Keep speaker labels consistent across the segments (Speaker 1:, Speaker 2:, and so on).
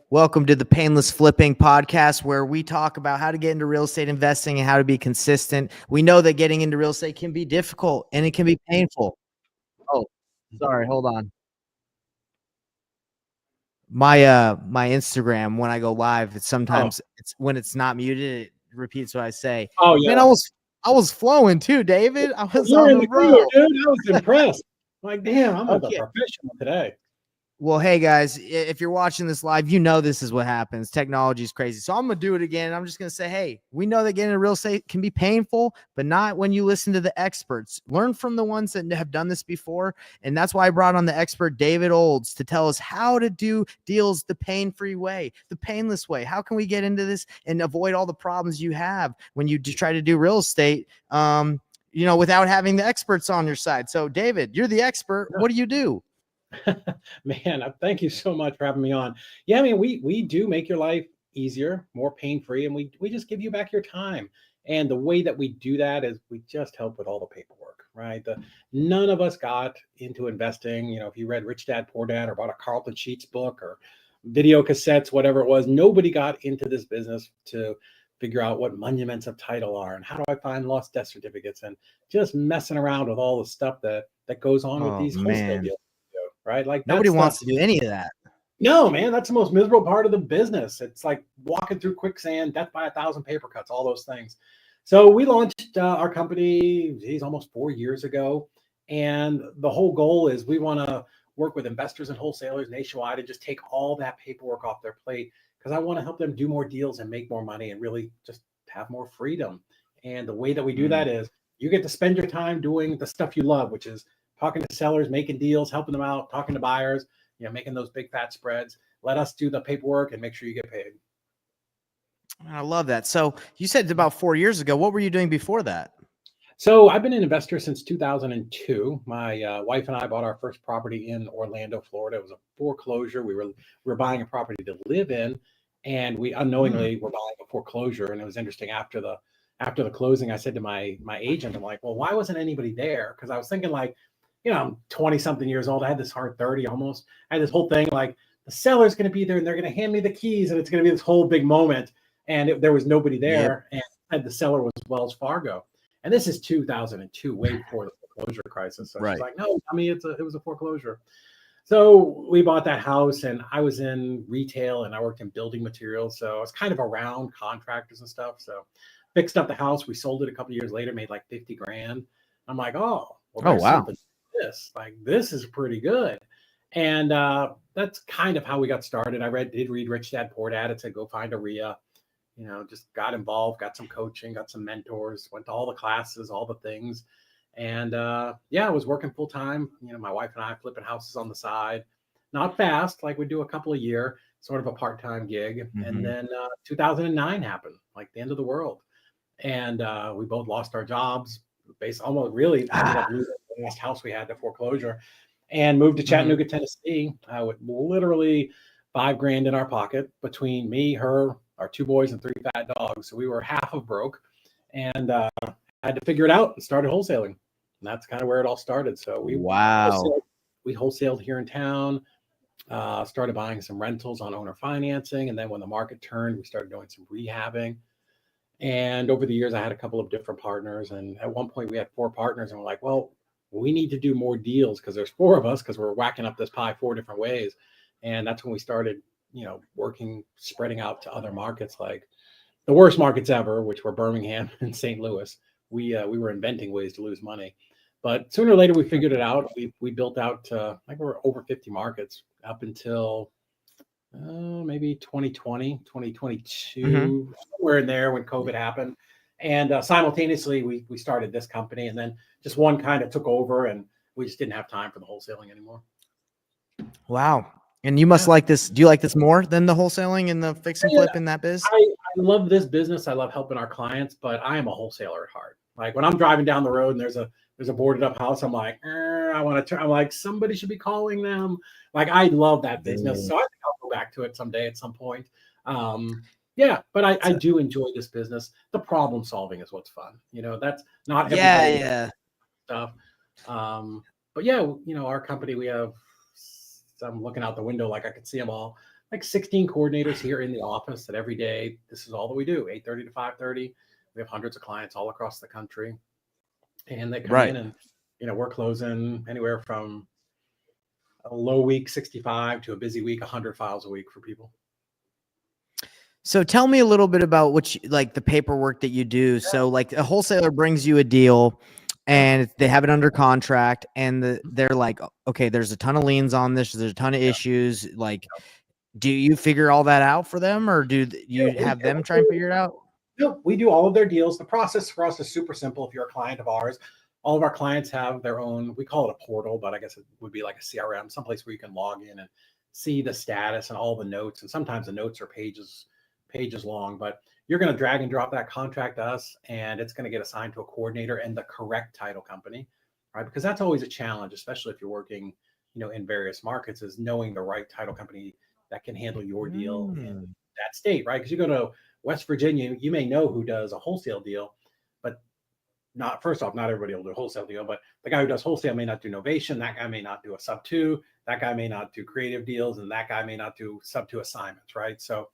Speaker 1: Welcome to the Payneless Flipping Podcast, where we talk about how to get into real estate investing and how to be consistent. We know that getting into real estate can be difficult and it can be painful. Oh, sorry, hold on. My Instagram, when I go live, it's when it's not muted, it repeats what I say.
Speaker 2: Oh yeah,
Speaker 1: Man, I was flowing too, David. I was
Speaker 2: you're
Speaker 1: on
Speaker 2: in
Speaker 1: the
Speaker 2: the
Speaker 1: road.
Speaker 2: groove, dude. I was impressed. Like, damn, I'm a
Speaker 1: Okay.
Speaker 2: professional today.
Speaker 1: Well, hey guys, if you're watching this live, you know this is what happens. Technology is crazy. So I'm going to do it again. I'm just going to say, hey, we know that getting into real estate can be painful, but not when you listen to the experts. Learn from the ones that have done this before. And that's why I brought on the expert, David Olds, to tell us how to do deals the pain-free way, the painless way. How can we get into this and avoid all the problems you have when you try to do real estate, without having the experts on your side. So David, you're the expert. What do you do?
Speaker 2: Man, thank you so much for having me on. Yeah, I mean, we do make your life easier, more pain-free, and we just give you back your time. And the way that we do that is we just help with all the paperwork, right? None of us got into investing. You know, if you read Rich Dad Poor Dad or bought a Carlton Sheets book or video cassettes, whatever it was, nobody got into this business to figure out what monuments of title are and how do I find lost death certificates and just messing around with all the stuff that goes on with these wholesale deals. Right? Like
Speaker 1: nobody wants to do any of that.
Speaker 2: No, man, that's the most miserable part of the business. It's like walking through quicksand, death by 1,000 paper cuts, all those things. So we launched our company, almost 4 years ago. And the whole goal is we want to work with investors and wholesalers nationwide and just take all that paperwork off their plate because I want to help them do more deals and make more money and really just have more freedom. And the way that we do that is you get to spend your time doing the stuff you love, which is talking to sellers, making deals, helping them out, talking to buyers, making those big fat spreads. Let us do the paperwork and make sure you get paid.
Speaker 1: I love that. So you said about 4 years ago. What were you doing before that?
Speaker 2: So I've been an investor since 2002. My wife and I bought our first property in Orlando, Florida. It was a foreclosure. We were buying a property to live in, and we unknowingly were buying a foreclosure. And it was interesting after the closing, I said to my agent, I'm like, well, why wasn't anybody there? Because I was thinking like, I'm 20 something years old. I had this hard 30 almost. I had this whole thing like the seller's going to be there and they're going to hand me the keys and it's going to be this whole big moment. And there was nobody there. Yep. And the seller was Wells Fargo. And this is 2002, way before the foreclosure crisis. So she's like, no, I mean, it was a foreclosure. So we bought that house and I was in retail and I worked in building materials. So I was kind of around contractors and stuff. So fixed up the house. We sold it a couple of years later, made like 50 grand. I'm like, oh, well,
Speaker 1: wow.
Speaker 2: This is pretty good. And that's kind of how we got started. I did read Rich Dad Poor Dad. It said, go find a RIA, just got involved, got some coaching, got some mentors, went to all the classes, all the things. And I was working full time. My wife and I flipping houses on the side, not fast, like we do a couple a year, sort of a part-time gig. Mm-hmm. And then 2009 happened, like the end of the world. And we both lost our jobs. Almost really ended up losing the last house we had to foreclosure and moved to Chattanooga, Tennessee with literally $5,000 in our pocket between me, her, our 2 boys and 3 fat dogs. So we were half of broke and had to figure it out and started wholesaling. And that's kind of where it all started. So we wholesaled here in town, started buying some rentals on owner financing. And then when the market turned, we started doing some rehabbing. And over the years, I had a couple of different partners. And at one point we had 4 partners and we're like, well, we need to do more deals because there's 4 of us because we're whacking up this pie 4 different ways. And that's when we started, working, spreading out to other markets, like the worst markets ever, which were Birmingham and St. Louis. We were inventing ways to lose money. But sooner or later, we figured it out. We built out, like we're over 50 markets up until maybe 2020, 2022, somewhere in there when COVID happened. And simultaneously, we started this company and then just one kind of took over and we just didn't have time for the wholesaling anymore.
Speaker 1: Wow. And you must like this. Do you like this more than the wholesaling and the fix and flip in that biz?
Speaker 2: I love this business. I love helping our clients, but I am a wholesaler at heart. Like when I'm driving down the road and there's a boarded up house, I'm like, I want to turn. I'm like, somebody should be calling them. Like I love that business. So I think I'll go back to it someday at some point. But I do enjoy this business. The problem solving is what's fun. That's not everybody stuff. But our company, we have, I'm looking out the window like I could see them all. like 16 coordinators here in the office that every day, this is all that we do, 8:30 to 5:30. We have hundreds of clients all across the country, and they come
Speaker 1: Right.
Speaker 2: in and, we're closing anywhere from a low week, 65, to a busy week, 100 files a week for people.
Speaker 1: So tell me a little bit about like the paperwork that you do. So like a wholesaler brings you a deal and they have it under contract and they're like, okay, there's a ton of liens on this. There's a ton of issues. Like, do you figure all that out for them, or do you have them try and figure it out?
Speaker 2: No, we do all of their deals. The process for us is super simple. If you're a client of ours, all of our clients have their own, we call it a portal, but I guess it would be like a CRM, someplace where you can log in and see the status and all the notes. And sometimes the notes are pages long, but you're going to drag and drop that contract to us, and it's going to get assigned to a coordinator and the correct title company, right? Because that's always a challenge, especially if you're working, in various markets, is knowing the right title company that can handle your deal in that state, right? Because you go to West Virginia, you may know who does a wholesale deal, but not everybody will do a wholesale deal, but the guy who does wholesale may not do novation. That guy may not do a sub 2. That guy may not do creative deals, and that guy may not do sub 2 assignments, right? So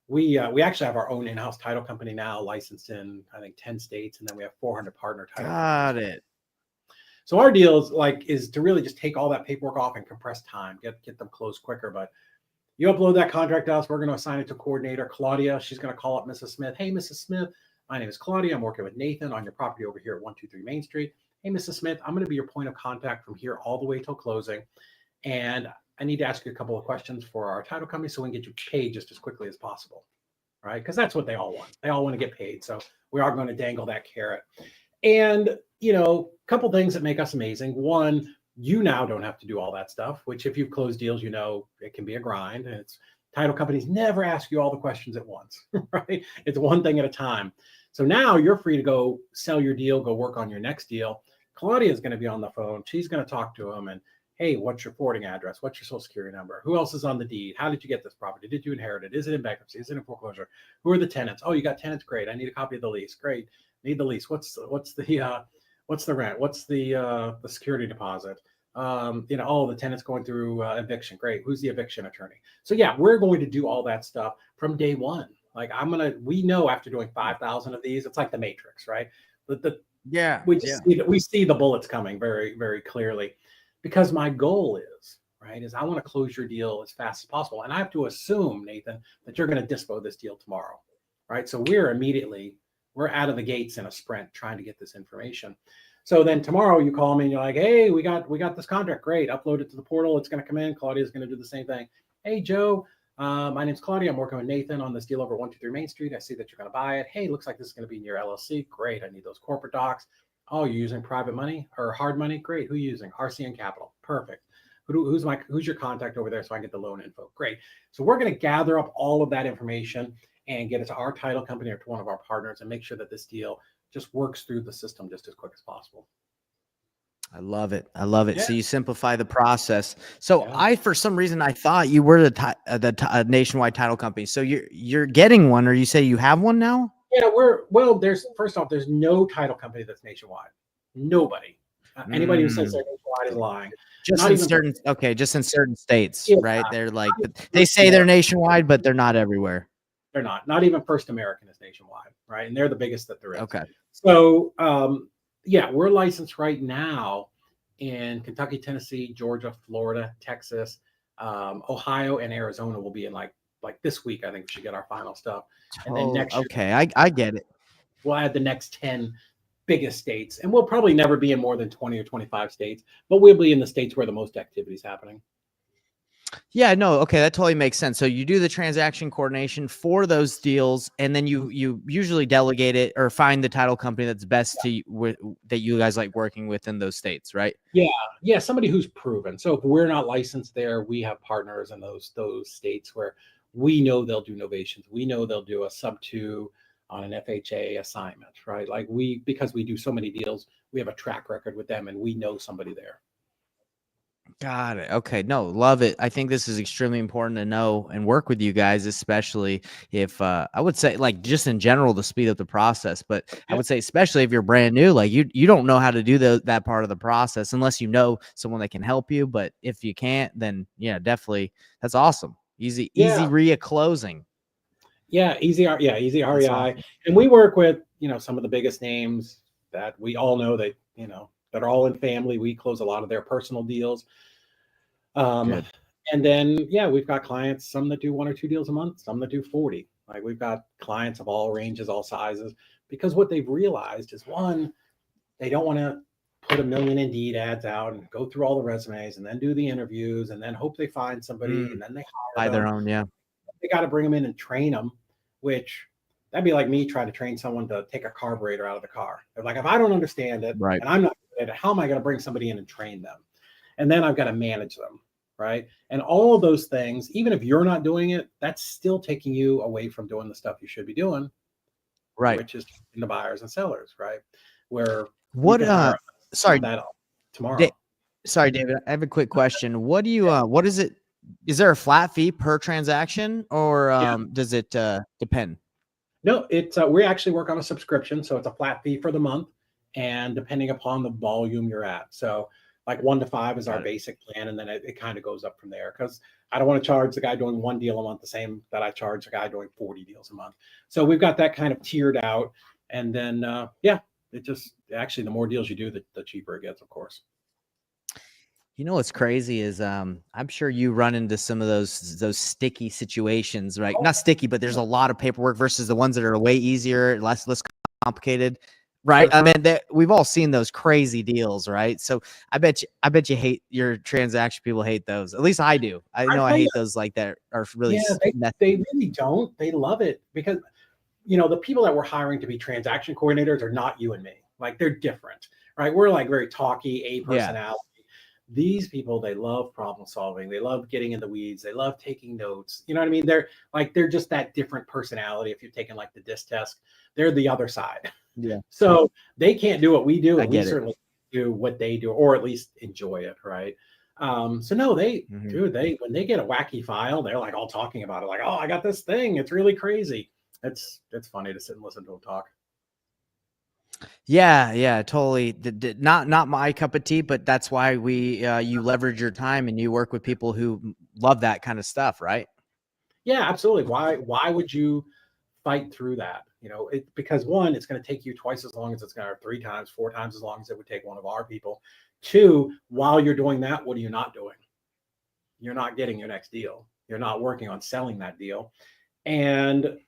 Speaker 2: we actually have our own in-house title company now, licensed in, I think, 10 states, and then we have 400 partner title companies.
Speaker 1: Got it.
Speaker 2: So our deal is to really just take all that paperwork off and compress time, get them closed quicker. But you upload that contract to us, we're going to assign it to coordinator Claudia. She's going to call up Mrs. Smith. Hey, Mrs. Smith, my name is Claudia. I'm working with Nathan on your property over here at 123 Main Street. Hey, Mrs. Smith, I'm going to be your point of contact from here all the way till closing. And I need to ask you a couple of questions for our title company so we can get you paid just as quickly as possible, right? Because that's what they all want. They all want to get paid. So we are going to dangle that carrot. And, a couple things that make us amazing. One, you now don't have to do all that stuff, which if you've closed deals, it can be a grind. And title companies never ask you all the questions at once, right? It's one thing at a time. So now you're free to go sell your deal, go work on your next deal. Claudia is going to be on the phone. She's going to talk to them and, hey, what's your forwarding address? What's your social security number? Who else is on the deed? How did you get this property? Did you inherit it? Is it in bankruptcy? Is it in foreclosure? Who are the tenants? Oh, you got tenants. Great. I need a copy of the lease. Great. Need the lease. What's the rent? What's the security deposit? The tenants going through eviction. Great. Who's the eviction attorney? So yeah, we're going to do all that stuff from day one. Like we know after doing 5,000 of these, it's like the Matrix, right? We see the bullets coming very, very clearly, because my goal is I want to close your deal as fast as possible. And I have to assume, Nathan, that you're going to dispo this deal tomorrow, right? So we're out of the gates in a sprint trying to get this information. So then tomorrow you call me and you're like, hey, we got this contract. Great. Upload it to the portal. It's going to come in. Claudia's going to do the same thing. Hey, Joe, my name's Claudia. I'm working with Nathan on this deal over 123 Main Street. I see that you're going to buy it. Hey, looks like this is going to be in your LLC. Great. I need those corporate docs. Oh, you're using private money or hard money? Great. Who are you using? RCN Capital. Perfect. Who's your contact over there so I can get the loan info? Great. So we're going to gather up all of that information and get it to our title company or to one of our partners and make sure that this deal just works through the system just as quick as possible.
Speaker 1: I love it. Yeah. So you simplify the process. So
Speaker 2: Yeah.
Speaker 1: for some reason, I thought you were the nationwide title company. So you're getting one, or you say you have one now?
Speaker 2: Yeah, there's no title company that's nationwide. Nobody. Anybody who says they're nationwide is lying.
Speaker 1: Just in certain states, right? They're like, they say they're nationwide, but they're not everywhere.
Speaker 2: They're not even First American is nationwide, right? And they're the biggest that there is.
Speaker 1: Okay.
Speaker 2: So, we're licensed right now in Kentucky, Tennessee, Georgia, Florida, Texas, Ohio, and Arizona will be in like this week. I think we should get our final stuff. And then next year,
Speaker 1: okay, I get it.
Speaker 2: We'll add the next 10 biggest states, and we'll probably never be in more than 20 or 25 states, but we'll be in the states where the most activity is happening.
Speaker 1: Yeah, no, okay, that totally makes sense. So you do the transaction coordination for those deals, and then you usually delegate it or find the title company that's best that you guys like working with in those states, right?
Speaker 2: Yeah, somebody who's proven. So if we're not licensed there, we have partners in those states where we know they'll do novations. We know they'll do a sub 2 on an FHA assignment, right? Like because we do so many deals, we have a track record with them, and we know somebody there.
Speaker 1: Got it. Okay. No, love it. I think this is extremely important to know and work with you guys, especially if I would say like just in general to speed up the process. But I would say especially if you're brand new, like you don't know how to do that part of the process unless you know someone that can help you. But if you can't, then yeah, definitely that's awesome. Easy
Speaker 2: Yeah.
Speaker 1: RIA closing.
Speaker 2: Easy
Speaker 1: That's
Speaker 2: REI.
Speaker 1: awesome.
Speaker 2: And we work with, some of the biggest names that we all know that, that are all in family. We close a lot of their personal deals.
Speaker 1: Good.
Speaker 2: And then, we've got clients, some that do 1 or 2 deals a month, some that do 40. Like we've got clients of all ranges, all sizes, because what they've realized is, one, they don't want to put 1 million Indeed ads out and go through all the resumes and then do the interviews and then hope they find somebody and then they hire
Speaker 1: By
Speaker 2: them.
Speaker 1: their own, yeah.
Speaker 2: They got to bring them in and train them, which that'd be like me trying to train someone to take a carburetor out of the car. They're like, if I don't understand it
Speaker 1: Right.
Speaker 2: and I'm not good at it, how am I going to bring somebody in and train them? And then I've got to manage them, right? And all of those things, even if you're not doing it, that's still taking you away from doing the stuff you should be doing,
Speaker 1: Right.
Speaker 2: which is the buyers and sellers, right? Where
Speaker 1: what sorry
Speaker 2: that tomorrow.
Speaker 1: Sorry, David, I have a quick question. What do you what is it? Is there a flat fee per transaction, or does it depend?
Speaker 2: No, it's we actually work on a subscription, so it's a flat fee for the month, and depending upon the volume you're at. So like 1 to 5 is our basic plan, and then it kind of goes up from there, because I don't want to charge the guy doing 1 deal a month the same that I charge the guy doing 40 deals a month. So we've got that kind of tiered out, and then it just actually the more deals you do, the cheaper it gets, of course.
Speaker 1: You know what's crazy is I'm sure you run into some of those sticky situations, right? Not sticky, but there's a lot of paperwork versus the ones that are way easier, less complicated, right? I mean, we've all seen those crazy deals, right? So I bet you hate your transaction. People hate those. At least I do. I know I hate those like that are really.
Speaker 2: They really don't. They love it because the people that we're hiring to be transaction coordinators are not you and me. Like they're different, right? We're like very talky, a personality. These people, they love problem solving. They love getting in the weeds. They love taking notes. You know what I mean? They're just that different personality. If you've taken like the DISC test, they're the other side.
Speaker 1: Yeah.
Speaker 2: So they can't do what we do. And we
Speaker 1: certainly
Speaker 2: do what they do, or at least enjoy it. Right. So no, when they get a wacky file, they're like all talking about it. Like, oh, I got this thing. It's really crazy. It's funny to sit and listen to them talk.
Speaker 1: Yeah, totally. Not my cup of tea, but that's why you leverage your time and you work with people who love that kind of stuff, right?
Speaker 2: Yeah, absolutely. Why would you fight through that? Because one, it's going to take you twice as long as it's going to, 3 times, 4 times as long as it would take one of our people. 2, while you're doing that, what are you not doing? You're not getting your next deal. You're not working on selling that deal. And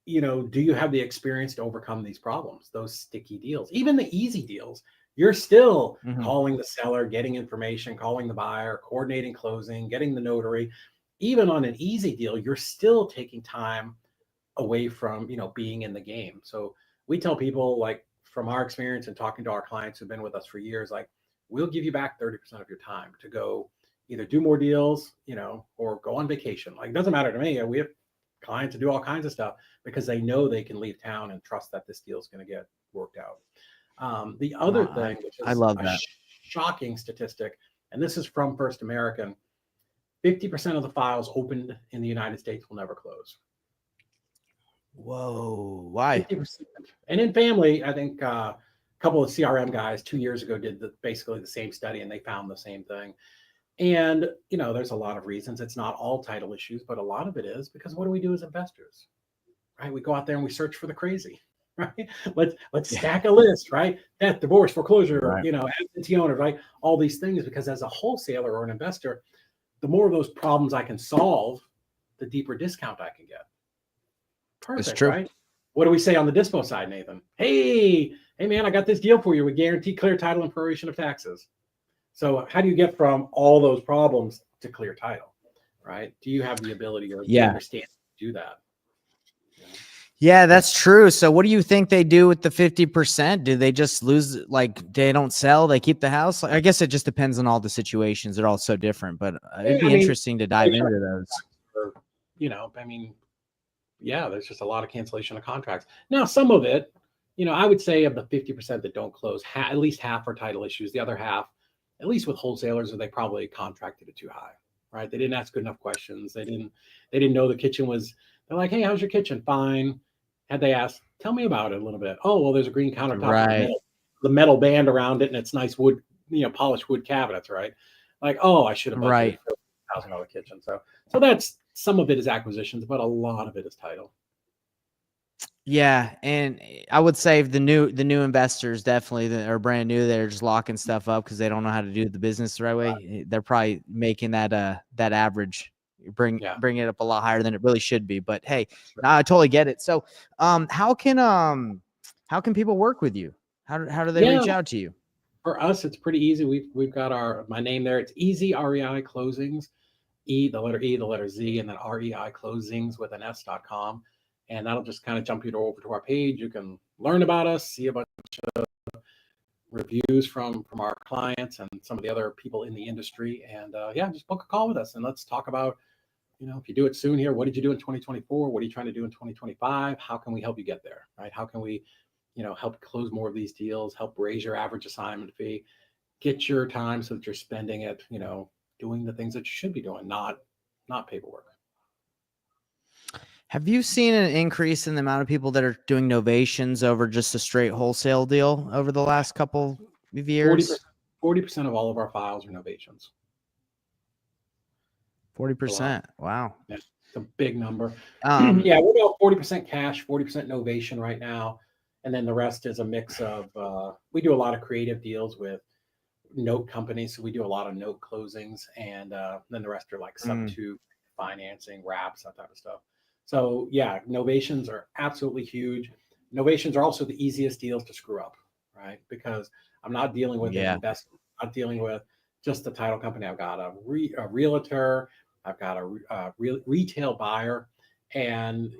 Speaker 2: do you have the experience to overcome these problems, those sticky deals, even the easy deals? You're still calling the seller, getting information, calling the buyer, coordinating closing, getting the notary. Even on an easy deal, you're still taking time away from, being in the game. So we tell people, like, from our experience and talking to our clients who've been with us for years, like, we'll give you back 30% of your time to go either do more deals, or go on vacation. Like, it doesn't matter to me. We have clients to do all kinds of stuff because they know they can leave town and trust that this deal is going to get worked out. The other thing, which is
Speaker 1: I love that
Speaker 2: shocking statistic, and this is from First American, 50% of the files opened in the United States will never close.
Speaker 1: Whoa, why?
Speaker 2: 50%. And in family, I think a couple of CRM guys 2 years ago did basically the same study, and they found the same thing. And, there's a lot of reasons. It's not all title issues, but a lot of it is because what do we do as investors, right? We go out there and we search for the crazy, right? Let's stack a list, right? Death, divorce, foreclosure,
Speaker 1: right.
Speaker 2: absentee owner, right? All these things, because as a wholesaler or an investor, the more of those problems I can solve, the deeper discount I can get. Perfect,
Speaker 1: it's true.
Speaker 2: Right? What do we say on the dispo side, Nathan? Hey, man, I got this deal for you. We guarantee clear title and proration of taxes. So how do you get from all those problems to clear title, right? Do you have the ability or the understanding to do that?
Speaker 1: Yeah, that's true. So what do you think they do with the 50%? Do they just lose, like they don't sell, they keep the house? I guess it just depends on all the situations. They're all so different, but it'd be interesting to dive into those.
Speaker 2: There's just a lot of cancellation of contracts. Now, some of it, I would say of the 50% that don't close, at least half are title issues. The other half, at least with wholesalers, they probably contracted it too high, right? They didn't ask good enough questions. They didn't know the kitchen was, they're like, hey, how's your kitchen? Fine. Had they asked, tell me about it a little bit. Oh, well, there's a green countertop,
Speaker 1: right?
Speaker 2: The metal band around it, and it's nice wood, polished wood cabinets, right? Like, oh, I should have budgeted for $1,000 kitchen. So that's some of it is acquisitions, but a lot of it is title.
Speaker 1: Yeah, and I would say the new investors definitely that are brand new, they're just locking stuff up because they don't know how to do the business the right way. They're probably making that average bring it up a lot higher than it really should be. But hey, no, I totally get it. So how can people work with you? How do they reach out to you?
Speaker 2: For us, it's pretty easy. We've got my name there. It's Easy REI Closings, the letter Z, and then REI Closings with an S.com. And that'll just kind of jump you over to our page. You can learn about us, see a bunch of reviews from our clients and some of the other people in the industry. And just book a call with us and let's talk about, if you do it soon here, what did you do in 2024? What are you trying to do in 2025? How can we help you get there, right? How can we, help close more of these deals, help raise your average assignment fee, get your time so that you're spending it, doing the things that you should be doing, not paperwork.
Speaker 1: Have you seen an increase in the amount of people that are doing novations over just a straight wholesale deal over the last couple of years?
Speaker 2: 40% of all of our files are novations.
Speaker 1: 40%. Wow.
Speaker 2: That's a big number. We're about 40% cash, 40% novation right now. And then the rest is a mix of, we do a lot of creative deals with note companies. So we do a lot of note closings. And then the rest are like sub-2 financing, wraps, that type of stuff. So novations are absolutely huge. Novations are also the easiest deals to screw up, right? Because I'm not dealing with an investment. I'm not dealing with just the title company. I've got a realtor. I've got a retail buyer. And,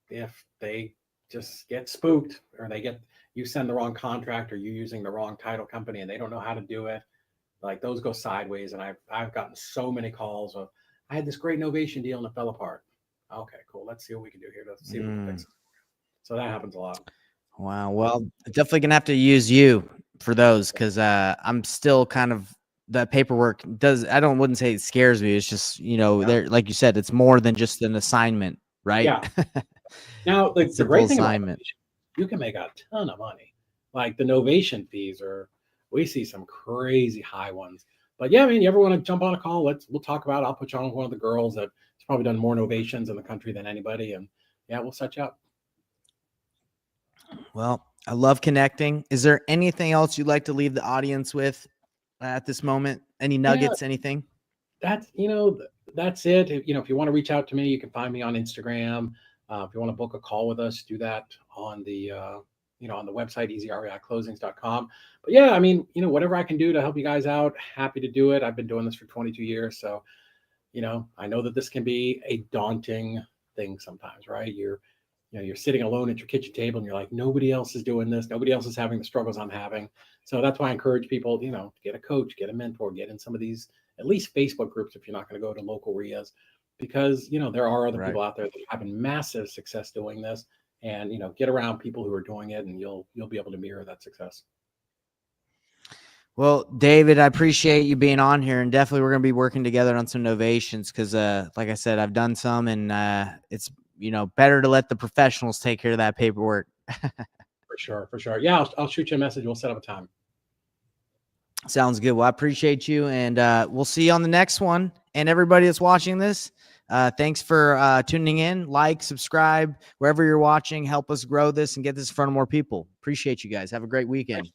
Speaker 2: if they just get spooked or you send the wrong contract or you using the wrong title company and they don't know how to do it, like those go sideways. And I've gotten so many calls of, I had this great novation deal and it fell apart. Okay, cool. Let's see what we can do here. Let's see if we can fix it. So that happens a lot.
Speaker 1: Wow. Well, definitely gonna have to use you for those because I'm still kind of the paperwork wouldn't say it scares me. It's just there, like you said, it's more than just an assignment, right?
Speaker 2: Yeah. Now the great thing
Speaker 1: assignment.
Speaker 2: About you can make a ton of money. Like the novation fees we see some crazy high ones. But you ever want to jump on a call? We'll talk about it. I'll put you on with one of the girls that has probably done more novations in the country than anybody. And we'll set you up.
Speaker 1: Well, I love connecting. Is there anything else you'd like to leave the audience with at this moment? Any nuggets, anything?
Speaker 2: That's it. If you want to reach out to me, you can find me on Instagram. If you want to book a call with us, do that on the, on the website, easyreiclosings.com. But whatever I can do to help you guys out, happy to do it. I've been doing this for 22 years. So, I know that this can be a daunting thing sometimes, right? You're sitting alone at your kitchen table and you're like, nobody else is doing this. Nobody else is having the struggles I'm having. So that's why I encourage people, to get a coach, get a mentor, get in some of these, at least Facebook groups, if you're not going to go to local RIAs, because, there are other people out there that are having massive success doing this, and, get around people who are doing it and you'll be able to mirror that success.
Speaker 1: Well, David, I appreciate you being on here, and definitely we're going to be working together on some novations because, like I said, I've done some, and it's, better to let the professionals take care of that paperwork.
Speaker 2: For sure. Yeah, I'll shoot you a message. We'll set up a time.
Speaker 1: Sounds good. Well, I appreciate you, and we'll see you on the next one. And everybody that's watching this, thanks for tuning in. Like, subscribe, wherever you're watching. Help us grow this and get this in front of more people. Appreciate you guys. Have a great weekend.